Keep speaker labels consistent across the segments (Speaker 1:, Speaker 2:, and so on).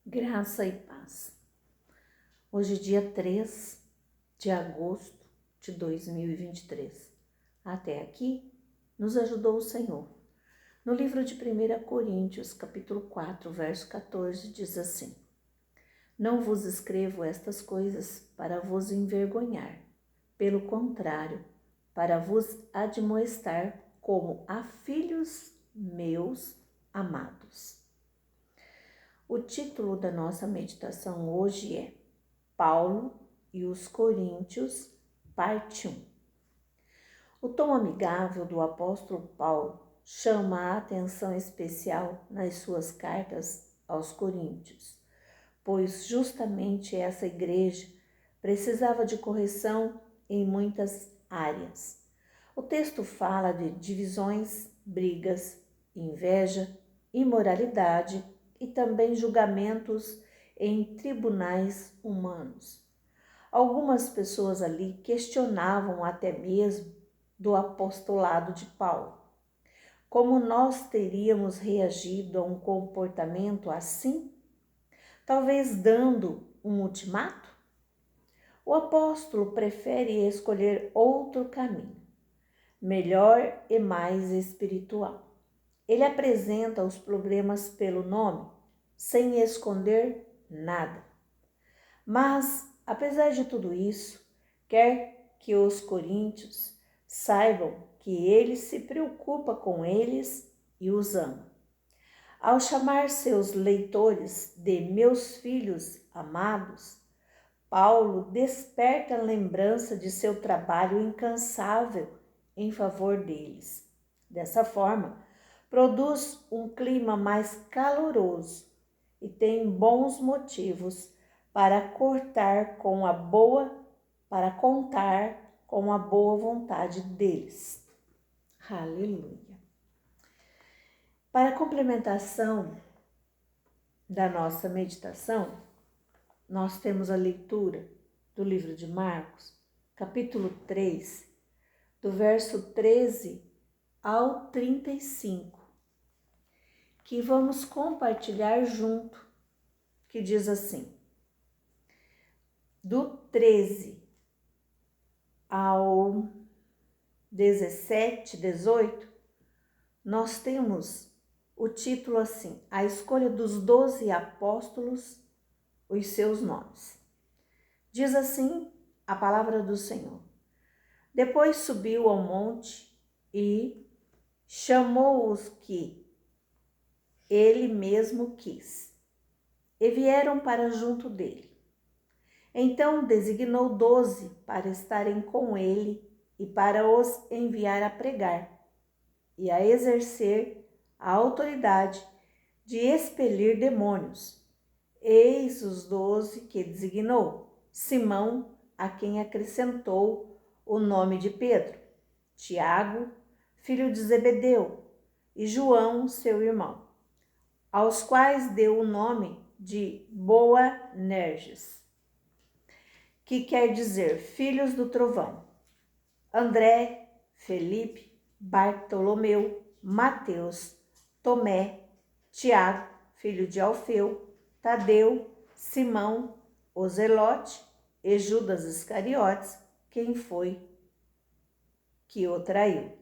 Speaker 1: Graça e paz. Hoje, dia 3 de agosto de 2023. Até aqui, nos ajudou o Senhor. No livro de 1 Coríntios, capítulo 4, verso 14, diz assim: Não vos escrevo estas coisas para vos envergonhar, pelo contrário, para vos admoestar como a filhos meus amados. O título da nossa meditação hoje é Paulo e os Coríntios, parte 1. O tom amigável do apóstolo Paulo chama a atenção especial nas suas cartas aos Coríntios, pois justamente essa igreja precisava de correção em muitas áreas. O texto fala de divisões, brigas, inveja, imoralidade e também julgamentos em tribunais humanos. Algumas pessoas ali questionavam até mesmo do apostolado de Paulo. Como nós teríamos reagido a um comportamento assim? Talvez dando um ultimato? O apóstolo prefere escolher outro caminho, melhor e mais espiritual. Ele apresenta os problemas pelo nome, sem esconder nada. Mas, apesar de tudo isso, quer que os coríntios saibam que ele se preocupa com eles e os ama. Ao chamar seus leitores de meus filhos amados, Paulo desperta a lembrança de seu trabalho incansável em favor deles. Dessa forma, produz um clima mais caloroso e tem bons motivos para contar com a boa vontade deles. Aleluia. Para complementação da nossa meditação, nós temos a leitura do livro de Marcos, capítulo 3, do verso 13 ao 35, que vamos compartilhar junto, que diz assim: do 13 ao 17, 18, nós temos o título assim: A escolha dos 12 apóstolos, os seus nomes. Diz assim a palavra do Senhor: Depois subiu ao monte e chamou os que ele mesmo quis, e vieram para junto dele. Então designou 12 para estarem com ele e para os enviar a pregar e a exercer a autoridade de expelir demônios. Eis os 12 que designou: Simão, a quem acrescentou o nome de Pedro, Tiago, filho de Zebedeu, e João, seu irmão, aos quais deu o nome de Boanerges, que quer dizer filhos do trovão, André, Felipe, Bartolomeu, Mateus, Tomé, Tiago, filho de Alfeu, Tadeu, Simão, o Zelote e Judas Iscariotes, quem foi que o traiu.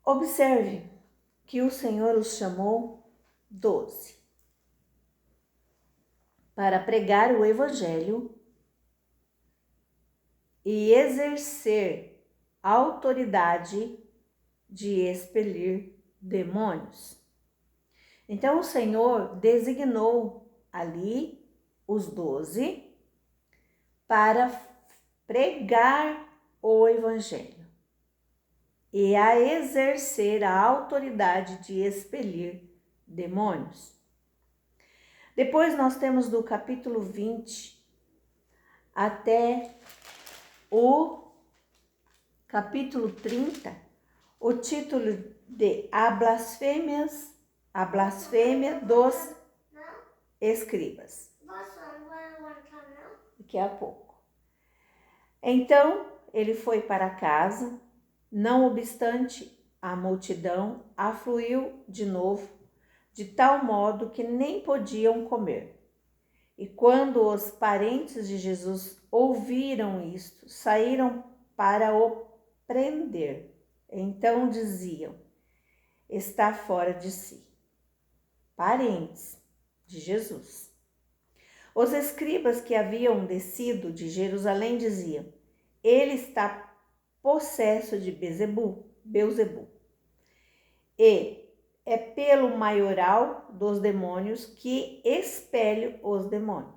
Speaker 1: Observe que o Senhor os chamou 12 para pregar o Evangelho e exercer a autoridade de expelir demônios. Então o Senhor designou ali os 12 para pregar o Evangelho e a exercer a autoridade de expelir demônios. Depois nós temos do capítulo 20 até o capítulo 30, o título de A blasfêmia dos escribas. Daqui a pouco. Então ele foi para casa, não obstante a multidão afluiu de novo, de tal modo que nem podiam comer. E quando os parentes de Jesus ouviram isto, saíram para o prender. Então diziam: está fora de si. Parentes de Jesus. Os escribas que haviam descido de Jerusalém diziam: ele está possesso de Belzebu. E é pelo maioral dos demônios que expele os demônios.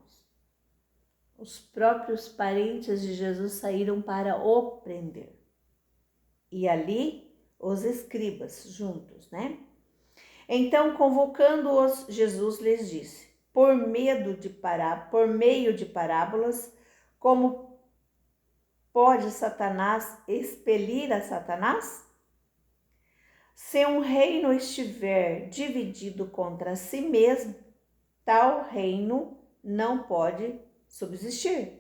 Speaker 1: Os próprios parentes de Jesus saíram para o prender. E ali os escribas juntos, né? Então, convocando-os, Jesus lhes disse: por meio de parábolas, como pode Satanás expelir a Satanás? Se um reino estiver dividido contra si mesmo, tal reino não pode subsistir.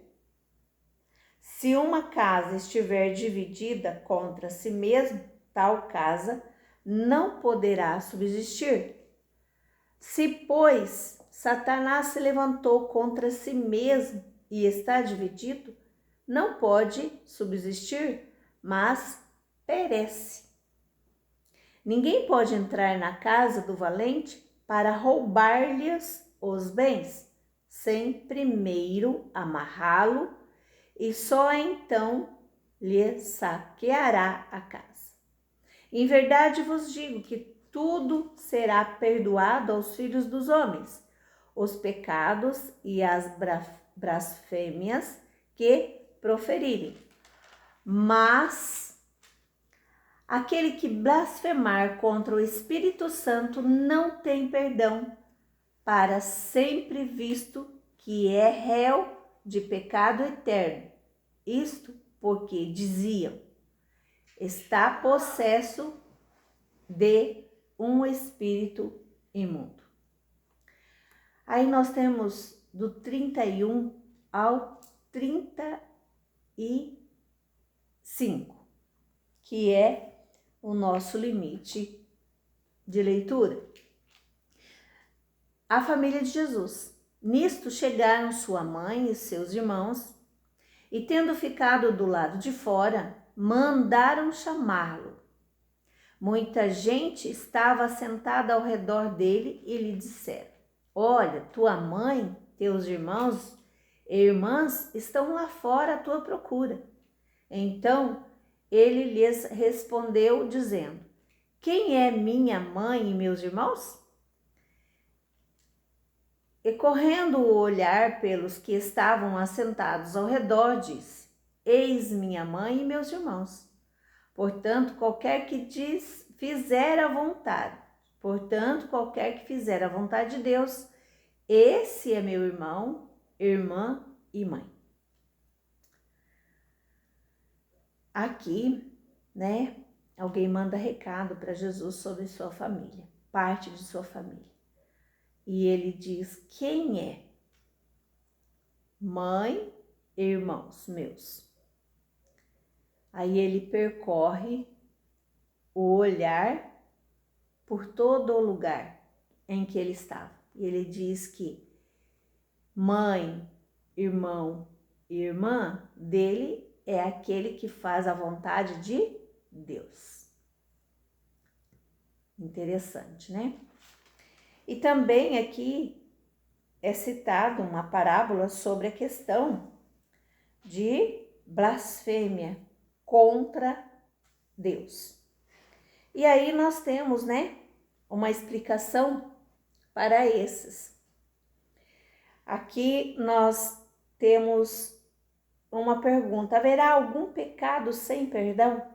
Speaker 1: Se uma casa estiver dividida contra si mesma, tal casa não poderá subsistir. Se, pois, Satanás se levantou contra si mesmo e está dividido, não pode subsistir, mas perece. Ninguém pode entrar na casa do valente para roubar-lhes os bens, sem primeiro amarrá-lo, e só então lhe saqueará a casa. Em verdade vos digo que tudo será perdoado aos filhos dos homens, os pecados e as blasfêmias que proferirem. Mas aquele que blasfemar contra o Espírito Santo não tem perdão para sempre, visto que é réu de pecado eterno. Isto porque diziam: está possesso de um espírito imundo. Aí nós temos do 31 ao 35, que é o nosso limite de leitura. A família de Jesus. Nisto chegaram sua mãe e seus irmãos, e tendo ficado do lado de fora, mandaram chamá-lo. Muita gente estava sentada ao redor dele e lhe disseram: olha, tua mãe, teus irmãos e irmãs estão lá fora à tua procura. Então ele lhes respondeu, dizendo: quem é minha mãe e meus irmãos? E correndo o olhar pelos que estavam assentados ao redor, disse: eis minha mãe e meus irmãos. Portanto, qualquer que fizer a vontade de Deus, esse é meu irmão, irmã e mãe. Aqui, né, alguém manda recado para Jesus sobre sua família, parte de sua família. E ele diz: quem é? Mãe e irmãos meus. Aí ele percorre o olhar por todo o lugar em que ele estava. E ele diz que mãe, irmão e irmã dele é aquele que faz a vontade de Deus. Interessante, né? E também aqui é citada uma parábola sobre a questão de blasfêmia contra Deus. E aí nós temos, né, uma explicação para esses. Aqui nós temos uma pergunta: haverá algum pecado sem perdão?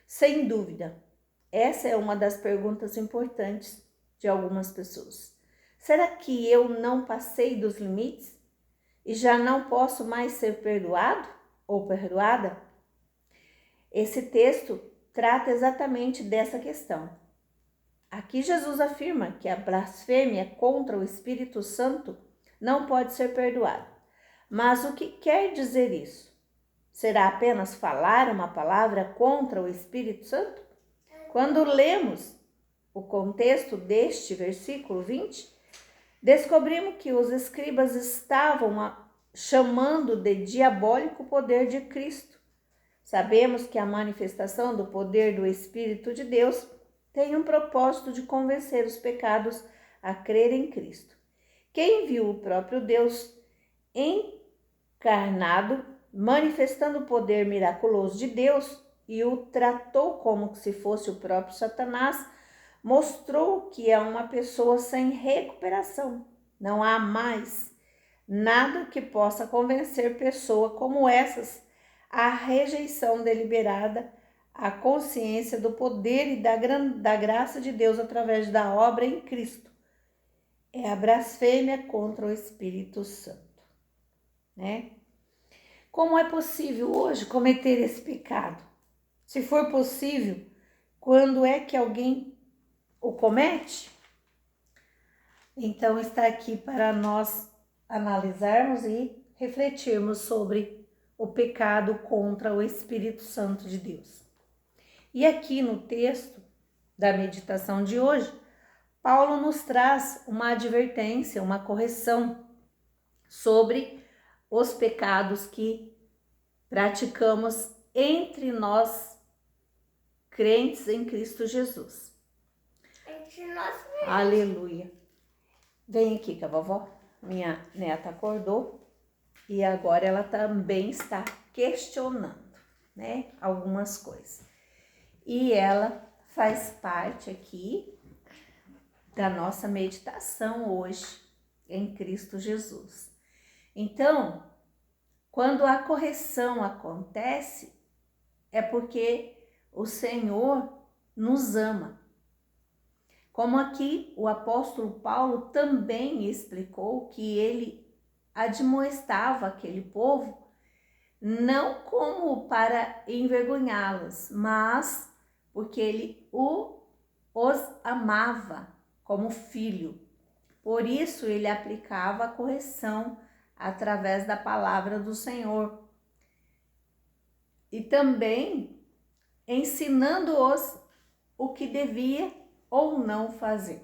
Speaker 1: Sem dúvida. Essa é uma das perguntas importantes de algumas pessoas. Será que eu não passei dos limites e já não posso mais ser perdoado ou perdoada? Esse texto trata exatamente dessa questão. Aqui Jesus afirma que a blasfêmia contra o Espírito Santo não pode ser perdoada. Mas o que quer dizer isso? Será apenas falar uma palavra contra o Espírito Santo? Quando lemos o contexto deste versículo 20, descobrimos que os escribas estavam chamando de diabólico o poder de Cristo. Sabemos que a manifestação do poder do Espírito de Deus tem um propósito de convencer os pecados a crer em Cristo. Quem viu o próprio Deus encarnado, manifestando o poder miraculoso de Deus e o tratou como se fosse o próprio Satanás, mostrou que é uma pessoa sem recuperação. Não há mais nada que possa convencer pessoa como essas à rejeição deliberada, à consciência do poder e da graça de Deus através da obra em Cristo. É a blasfêmia contra o Espírito Santo, né? Como é possível hoje cometer esse pecado? Se for possível, quando é que alguém o comete? Então está aqui para nós analisarmos e refletirmos sobre o pecado contra o Espírito Santo de Deus. E aqui no texto da meditação de hoje, Paulo nos traz uma advertência, uma correção sobre os pecados que praticamos entre nós, crentes em Cristo Jesus.
Speaker 2: Entre nós mesmos.
Speaker 1: Aleluia. Vem aqui com a vovó. Minha neta acordou e agora ela também está questionando, né, algumas coisas. E ela faz parte aqui da nossa meditação hoje em Cristo Jesus. Então, quando a correção acontece, é porque o Senhor nos ama. Como aqui o apóstolo Paulo também explicou que ele admoestava aquele povo, não como para envergonhá-los, mas porque ele os amava como filho. Por isso ele aplicava a correção através da palavra do Senhor. E também ensinando-os o que devia ou não fazer.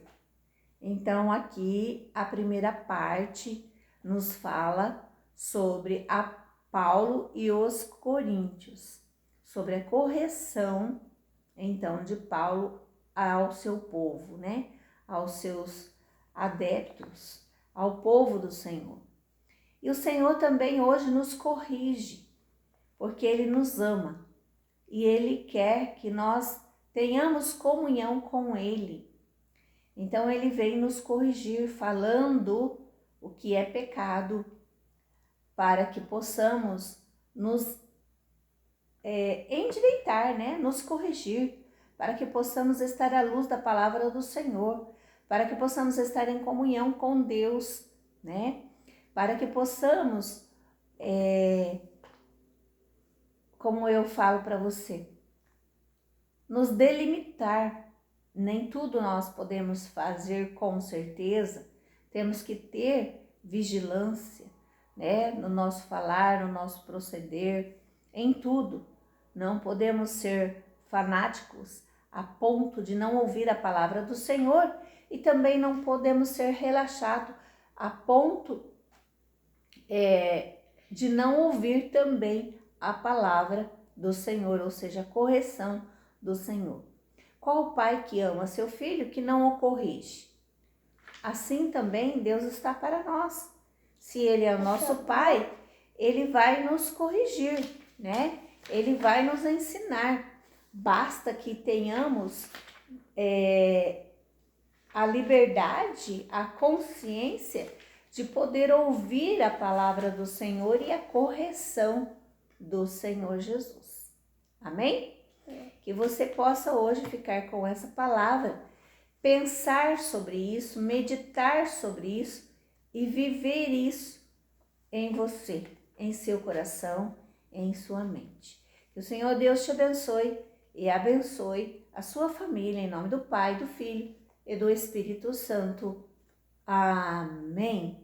Speaker 1: Então aqui a primeira parte nos fala sobre a Paulo e os coríntios, sobre a correção então de Paulo ao seu povo, né? Aos seus adeptos, ao povo do Senhor. E o Senhor também hoje nos corrige, porque Ele nos ama e Ele quer que nós tenhamos comunhão com Ele. Então Ele vem nos corrigir falando o que é pecado, para que possamos nos endireitar, né? Nos corrigir, para que possamos estar à luz da palavra do Senhor, para que possamos estar em comunhão com Deus, né? Para que possamos, como eu falo para você, nos delimitar. Nem tudo nós podemos fazer com certeza, temos que ter vigilância, né? No nosso falar, no nosso proceder, em tudo. Não podemos ser fanáticos a ponto de não ouvir a palavra do Senhor e também não podemos ser relaxados a ponto de não ouvir também a palavra do Senhor, ou seja, a correção do Senhor. Qual o pai que ama seu filho que não o corrige? Assim também Deus está para nós. Se Ele é o nosso pai, Ele vai nos corrigir, né? Ele vai nos ensinar. Basta que tenhamos a liberdade, a consciência de poder ouvir a palavra do Senhor e a correção do Senhor Jesus. Amém? Que você possa hoje ficar com essa palavra, pensar sobre isso, meditar sobre isso e viver isso em você, em seu coração, em sua mente. Que o Senhor Deus te abençoe e abençoe a sua família, em nome do Pai, do Filho e do Espírito Santo. Amém.